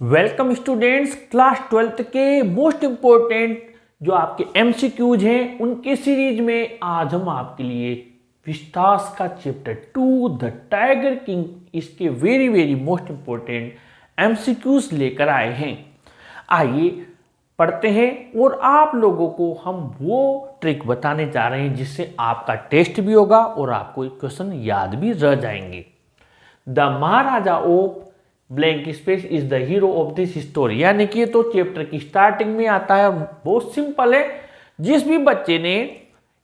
Welcome students, class 12th के most important जो आपके एमसीक्यूज हैं उनके सीरीज में आज हम आपके लिए विस्तास का चैप्टर 2 द टाइगर किंग इसके वेरी मोस्ट इम्पोर्टेंट एमसीक्यूज लेकर आए हैं। आइए पढ़ते हैं और आप लोगों को हम वो ट्रिक बताने जा रहे हैं जिससे आपका टेस्ट भी होगा और आपको क्वेश्चन याद भी रह जाएंगे। The Maharaja of blank space is the hero of this story, यानी कि ये तो चैप्टर की स्टार्टिंग में आता है। बहुत सिंपल है, जिस भी बच्चे ने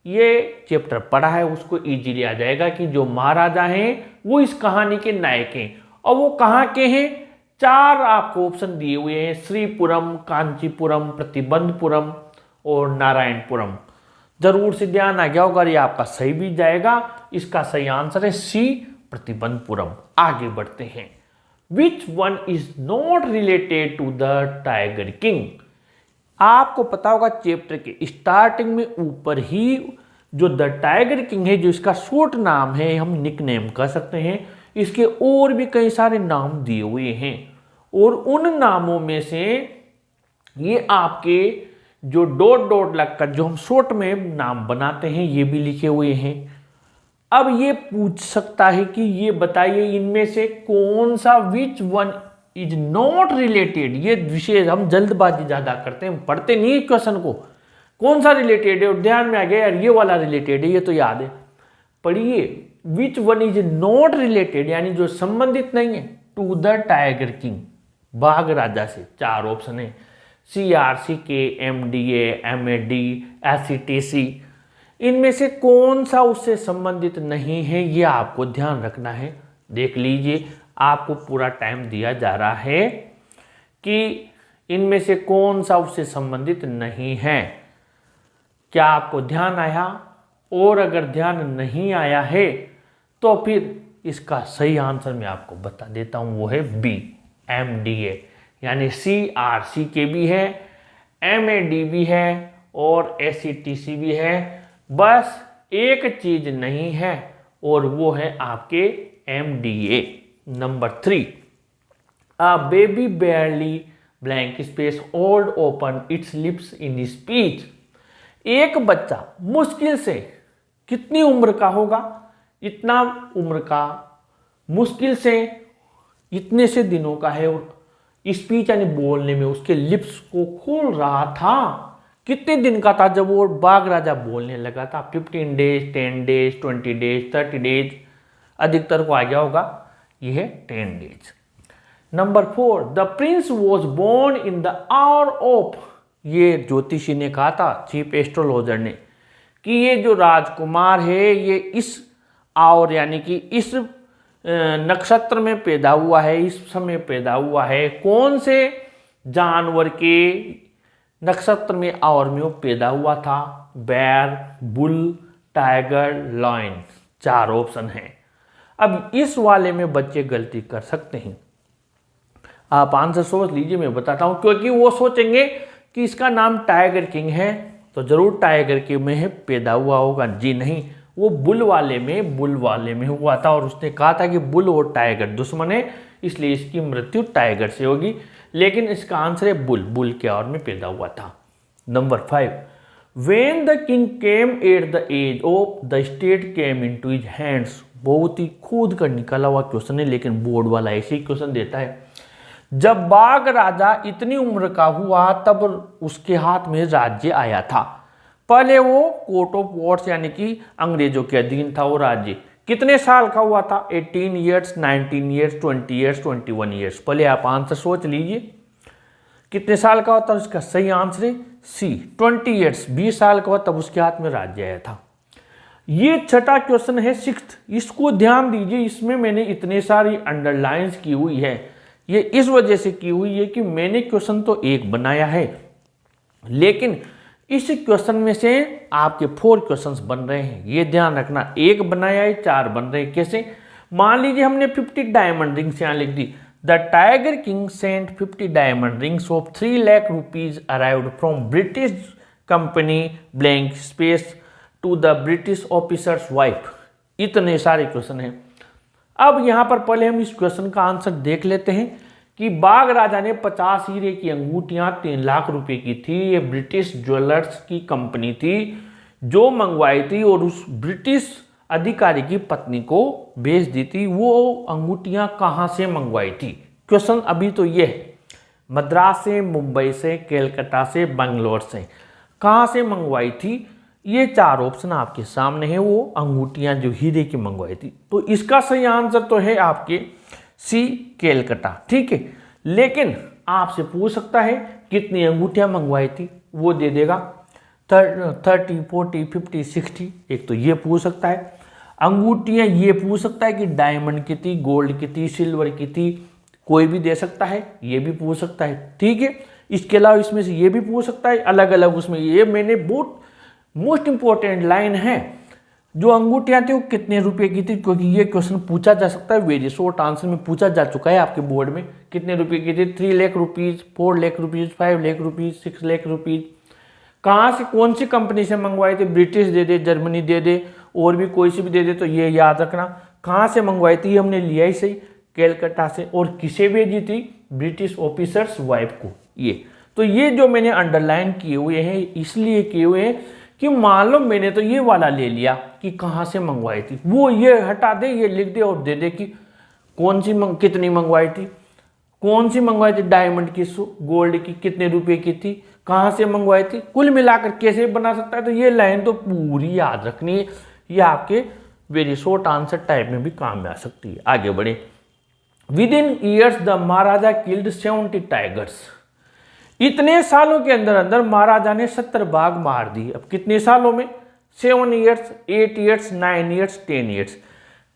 ये चैप्टर पढ़ा है उसको इजीली आ जाएगा कि जो महाराजा हैं वो इस कहानी के नायक हैं और वो कहाँ के हैं। चार आपको ऑप्शन दिए हुए हैं, श्रीपुरम, कांचीपुरम, प्रतिबंधपुरम और नारायणपुरम। जरूर से ध्यान आ गया होगा, ये आपका सही भी जाएगा। इसका सही आंसर है सी, प्रतिबंधपुरम। आगे बढ़ते हैं। Which one is not related to the Tiger King? आपको पता होगा चैप्टर के स्टार्टिंग में ऊपर ही जो द टाइगर किंग है, जो इसका शॉर्ट नाम है, हम निकनेम कह सकते हैं। इसके और भी कई सारे नाम दिए हुए हैं और उन नामों में से ये आपके जो डॉट डॉट लगकर जो हम शॉर्ट में नाम बनाते हैं ये भी लिखे हुए हैं। अब ये पूछ सकता है कि ये बताइए इनमें से कौन सा which one is not related. ये विशेष हम जल्दबाजी ज्यादा करते हैं, पढ़ते नहीं क्वेश्चन को, कौन सा रिलेटेड है और ध्यान में आ गया यार ये वाला रिलेटेड है, ये तो याद है। पढ़िए, which one is not related यानी जो संबंधित नहीं है टू द टाइगर किंग, बाघ राजा से। चार ऑप्शन है, CRCK, MDA, MAD, SCTC। इनमें से कौन सा उससे संबंधित नहीं है ये आपको ध्यान रखना है। देख लीजिए, आपको पूरा टाइम दिया जा रहा है कि इनमें से कौन सा उससे संबंधित नहीं है। क्या आपको ध्यान आया? और अगर ध्यान नहीं आया है तो फिर इसका सही आंसर मैं आपको बता देता हूं, वो है बी, MDA। यानी CRCK भी है, MAD भी है और SCTC भी है। बस एक चीज नहीं है और वो है आपके MDA। Number 3, a baby बेयरली blank space old open it's lips in speech. एक बच्चा मुश्किल से कितनी उम्र का होगा, इतना उम्र का, मुश्किल से इतने से दिनों का है और स्पीच यानी बोलने में उसके लिप्स को खोल रहा था। कितने दिन का था जब वो बाघ राजा बोलने लगा था? 15 डेज, 10 डेज, 20 डेज, 30 डेज। अधिकतर को आ गया होगा, ये है 10 days. Number 4, the prince was born in the hour of. ये ज्योतिषी ने कहा था, चीफ एस्ट्रोलॉजर ने, कि ये जो राजकुमार है ये इस आवर यानी कि इस नक्षत्र में पैदा हुआ है, इस समय पैदा हुआ है। कौन से जानवर के नक्षत्र में आवर में वो पैदा हुआ था? बैर, बुल, टाइगर, लायन। चार ऑप्शन हैं। अब इस वाले में बच्चे गलती कर सकते हैं, आप आंसर सोच लीजिए, मैं बताता हूं। क्योंकि वो सोचेंगे कि इसका नाम टाइगर किंग है तो जरूर टाइगर के में है पैदा हुआ होगा। जी नहीं, वो बुल वाले में हुआ था और उसने कहा था कि बुल और टाइगर दुश्मन है, इसलिए इसकी मृत्यु टाइगर से होगी। लेकिन इसका आंसर है बुल के आवर में पैदा हुआ था। Number 5, when the king came at the age of the state came into his hands. बहुत ही खोद कर निकाला हुआ क्वेश्चन है, लेकिन बोर्ड वाला ऐसे ही क्वेश्चन देता है। जब बाघ राजा इतनी उम्र का हुआ तब उसके हाथ में राज्य आया था। पहले वो कोर्ट ऑफ वॉर्ड्स यानी कि अंग्रेजों के अधीन था वो राज्य। कितने साल का हुआ था? 18 ईयर्स, 19 ईयर्स, 20 ईयर्स, 21 ईयर्स। पहले आप आंसर सोच लीजिए कितने साल का होता है। इसका सही आंसर है सी, 20 ईयर्स। 20 साल का हुआ तब उसके हाथ में राज्य आया था। ये छठा क्वेश्चन है, 6th। इसको ध्यान दीजिए, इसमें मैंने इतने सारी अंडरलाइंस की हुई है। ये इस वजह से की हुई है कि मैंने क्वेश्चन तो एक बनाया है, लेकिन इस क्वेश्चन में से आपके 4 क्वेश्चंस बन रहे हैं। ये ध्यान रखना, एक बनाया है 4 बन रहे हैं। कैसे? मान लीजिए हमने 50 डायमंड रिंग्स यहाँ लिख दी। The tiger king sent 50 diamond rings of 3 lakh rupees arrived from British company blank space to the British officer's wife. इतने सारे क्वेश्चन हैं। अब यहाँ पर पहले हम इस क्वेश्चन का आंसर देख लेते हैं कि बाघ राजा ने 50 हीरे की अंगूठियां 3 लाख रुपए की थी। ये ब्रिटिश ज्वेलर्स की कंपनी थी जो मंगवाई थी और उस ब्रिटिश अधिकारी की पत्नी को भेज दी थी। वो अंगूठियां कहाँ से मंगवाई थी? क्वेश्चन अभी तो ये है, मद्रास से, मुंबई से, कलकत्ता से, बेंगलोर से, कहाँ से मंगवाई थी? ये 4 ऑप्शन आपके सामने है। वो अंगूठियां जो हीरे की मंगवाई थी, तो इसका सही आंसर तो है आपके सी, कलकत्ता। ठीक है, लेकिन आपसे पूछ सकता है कितनी अंगूठियां मंगवाई थी, वो दे देगा 30, 40, 50, 60। एक तो ये पूछ सकता है। अंगूठियां ये पूछ सकता है कि डायमंड की थी, गोल्ड की थी, सिल्वर की थी, कोई भी दे सकता है, ये भी पूछ सकता है। ठीक है, इसके अलावा इसमें से ये भी पूछ सकता है, अलग अलग उसमें। ये मैंने बहुत मोस्ट इंपॉर्टेंट लाइन है, जो अंगूठियां थी वो कितने रुपए की थी, क्योंकि ये क्वेश्चन पूछा जा सकता है। वेरी शॉर्ट आंसर में पूछा जा चुका है आपके बोर्ड में। कितने रुपए की थी? 3 lakh rupees, 4 lakh rupees, 5 lakh rupees, 6 lakh rupees. कहाँ से, कौन सी कंपनी से मंगवाए थे? ब्रिटिश दे दे, जर्मनी दे दे, और भी कोई सी भी दे दे, तो ये याद रखना। कहाँ से मंगवाई थी? हमने लिया ही सही, कलकत्ता से। और किसे भेजी थी? ब्रिटिश ऑफिसर्स वाइफ को। ये तो ये जो मैंने अंडरलाइन किए हुए हैं, इसलिए किए हुए हैं कि मान लो मैंने तो ये वाला ले लिया कि कहाँ से मंगवाई थी, वो ये हटा दे, ये लिख दे और दे दे कि कौन सी कितनी मंगवाई थी, कौन सी मंगवाई थी, डायमंड की, गोल्ड की, कितने रुपए की थी, कहाँ से मंगवाई थी, कुल मिलाकर कैसे बना सकता है। तो ये लाइन तो पूरी याद रखनी है, ये आपके वेरी शॉर्ट आंसर टाइप में भी काम में आ सकती है। आगे बढ़े। With in years the Maharaja killed 70 tigers. इतने सालों के अंदर अंदर महाराजा ने 70 बाघ मार दिए। अब कितने सालों में? 7 ईयर्स, 8 ईयर्स, 9 ईयर्स, 10 ईयर्स।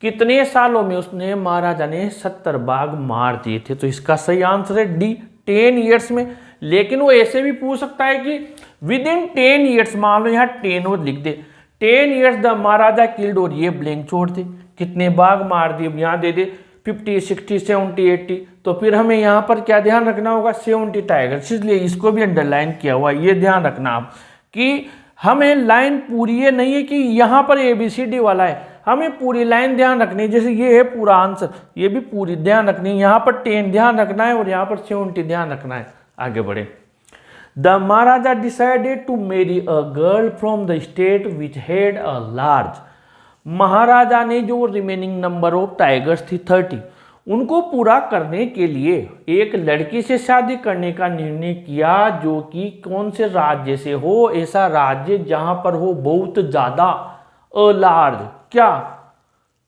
कितने सालों में उसने, महाराजा ने 70 बाघ मार दिए थे? तो इसका सही आंसर है डी, 10 ईयर्स में। लेकिन वो ऐसे भी पूछ सकता है कि विद इन 10 ईयर्स, मान लो यहाँ 10 और लिख दे, 10 ईयर्स द महाराजा किल्ड, और ये ब्लैंक छोड़ दे, कितने बाघ मार दिए, यहाँ दे दे 50, 60, 70, 80। तो फिर हमें यहाँ पर क्या ध्यान रखना होगा? 70 टाइगर्स, इसलिए इसको भी अंडरलाइन किया हुआ। ये ध्यान रखना आप कि हमें लाइन पूरी ये नहीं है कि यहाँ पर ABCD वाला है, हमें पूरी लाइन ध्यान रखनी है। जैसे ये है पूरा आंसर, ये भी पूरी ध्यान रखनी है। यहाँ पर 10 ध्यान रखना है और यहाँ पर 70 ध्यान रखना है। आगे बढ़े। The maharaja decided to marry a girl from the state which had a large. महाराजा ने जो रिमेनिंग नंबर ऑफ टाइगर्स थी 30, उनको पूरा करने के लिए एक लड़की से शादी करने का निर्णय किया, जो कि कौन से राज्य से हो? ऐसा राज्य जहां पर हो बहुत ज्यादा, अ लार्ज, क्या?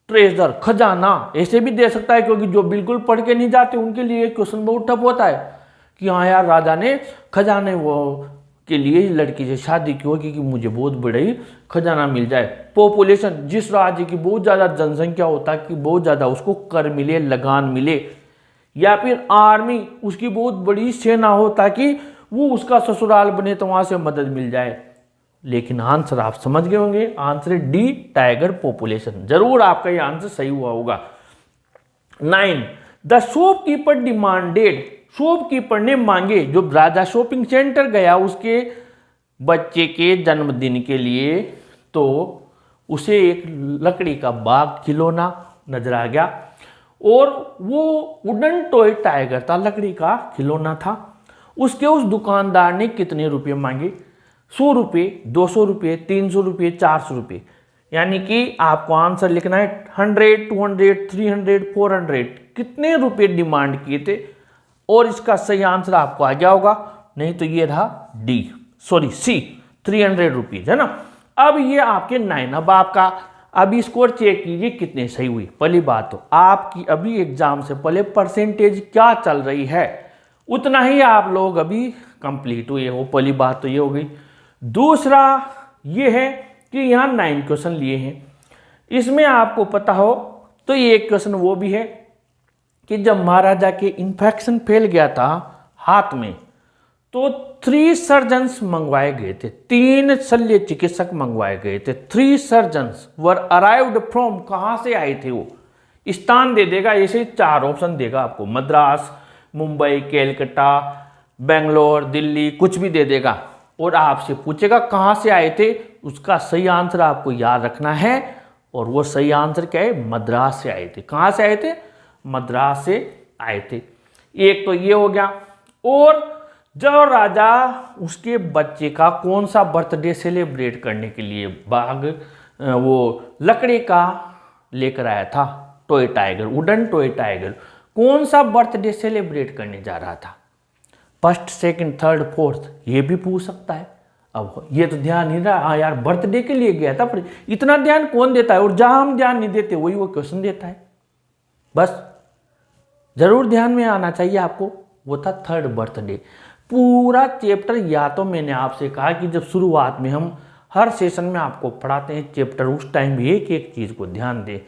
ट्रेजर, खजाना, ऐसे भी दे सकता है, क्योंकि जो बिल्कुल पढ़ के नहीं जाते उनके लिए क्वेश्चन बहुत टफ होता है कि हाँ यार, राजा ने खजाने वो के लिए लड़की से शादी की होगी कि मुझे बहुत बड़ी खजाना मिल जाए। पॉपुलेशन, जिस राज्य की बहुत ज़्यादा जनसंख्या होता है कि बहुत ज़्यादा उसको कर मिले, लगान मिले, या फिर आर्मी, उसकी बहुत बड़ी सेना हो ताकि वो उसका ससुराल बने तो वहाँ से मदद मिल जाए। लेकिन आंसर आप समझ गए होंगे, आंसर डी, टाइगर पॉपुलेशन। जरूर आपका ये आंसर सही हुआ होगा। 9 द शॉपकीपर डिमांडेड। शॉपकीपर ने मांगे, जो राजा शॉपिंग सेंटर गया उसके बच्चे के जन्मदिन के लिए, तो उसे एक लकड़ी का बाग खिलौना नजर आ गया, और वो वुडन टॉय टाइगर था, लकड़ी का खिलौना था। उसके उस दुकानदार ने कितने रुपए मांगे? 100 रुपये, 200 रुपये, 300 रुपये, 400 रुपये। यानी कि आपको आंसर लिखना है 100, 200, 300, 400, कितने रुपए डिमांड किए थे। और इसका सही आंसर आपको आ गया होगा, नहीं तो ये रहा डी, सॉरी सी, 300 रुपीज, है ना। अब ये आपके 9। अब आपका अभी स्कोर चेक कीजिए कितने सही हुई। पहली बात तो आपकी अभी एग्जाम से पहले परसेंटेज क्या चल रही है, उतना ही आप लोग अभी कंप्लीट हुए हो। पहली बात तो ये हो गई। दूसरा ये है कि यहाँ 9 क्वेश्चन लिए हैं, इसमें आपको पता हो तो ये एक क्वेश्चन वो भी है कि जब महाराजा के इन्फेक्शन फैल गया था हाथ में, तो 3 सर्जन्स मंगवाए गए थे, 3 शल्य चिकित्सक मंगवाए गए थे। 3 सर्जन्स वर अराइव्ड फ्रॉम, कहाँ से आए थे वो? स्थान दे देगा, ऐसे 4 ऑप्शन देगा आपको, मद्रास, मुंबई, कलकत्ता, बेंगलोर, दिल्ली, कुछ भी दे देगा, और आपसे पूछेगा कहाँ से आए थे। उसका सही आंसर आपको याद रखना है, और वो सही आंसर क्या है? मद्रास से आए थे। कहाँ से आए थे? मद्रास से आए थे। एक तो ये हो गया। और जब राजा उसके बच्चे का कौन सा बर्थडे सेलिब्रेट करने के लिए बाग वो लकड़ी का लेकर आया था, toy tiger, wooden toy tiger, कौन सा बर्थडे सेलिब्रेट करने जा रहा था, फर्स्ट, सेकंड, थर्ड, फोर्थ, ये भी पूछ सकता है। अब ये तो ध्यान नहीं रहा, हाँ यार बर्थडे के लिए गया था, पर इतना ध्यान कौन देता है, और जहां हम ध्यान नहीं देते वही वो क्वेश्चन देता है। बस जरूर ध्यान में आना चाहिए आपको, वो था थर्ड बर्थडे। पूरा चैप्टर, या तो मैंने आपसे कहा कि जब शुरुआत में हम हर सेशन में आपको पढ़ाते हैं चैप्टर, उस टाइम एक एक चीज को ध्यान दें,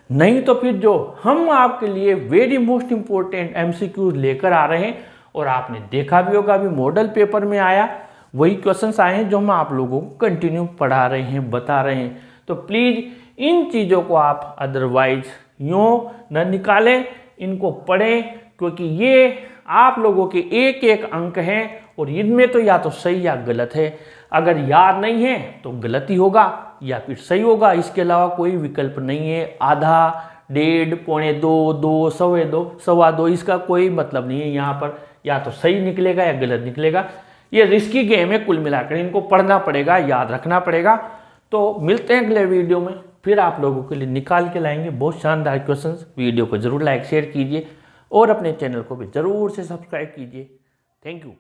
नहीं तो फिर जो हम आपके लिए वेरी मोस्ट इंपॉर्टेंट एमसीक्यूज लेकर आ रहे हैं, और आपने देखा भी होगा अभी मॉडल पेपर में आया वही क्वेश्चंस आए हैं जो हम आप लोगों को कंटिन्यू पढ़ा रहे हैं, बता रहे हैं। तो प्लीज इन चीजों को आप अदरवाइज यूं न निकालें, इनको पढ़ें, क्योंकि ये आप लोगों के एक एक अंक हैं और इनमें तो या तो सही या गलत है। अगर याद नहीं है तो गलत ही होगा या फिर सही होगा, इसके अलावा कोई विकल्प नहीं है। आधा, डेढ़, पौने दो, दो, सवा दो, सवा दो, इसका कोई मतलब नहीं है। यहाँ पर या तो सही निकलेगा या गलत निकलेगा। ये रिस्की गेम है, कुल मिलाकर इनको पढ़ना पड़ेगा, याद रखना पड़ेगा। तो मिलते हैं अगले वीडियो में, फिर आप लोगों के लिए निकाल के लाएंगे बहुत शानदार क्वेश्चंस। वीडियो को जरूर लाइक शेयर कीजिए और अपने चैनल को भी जरूर से सब्सक्राइब कीजिए। Thank you.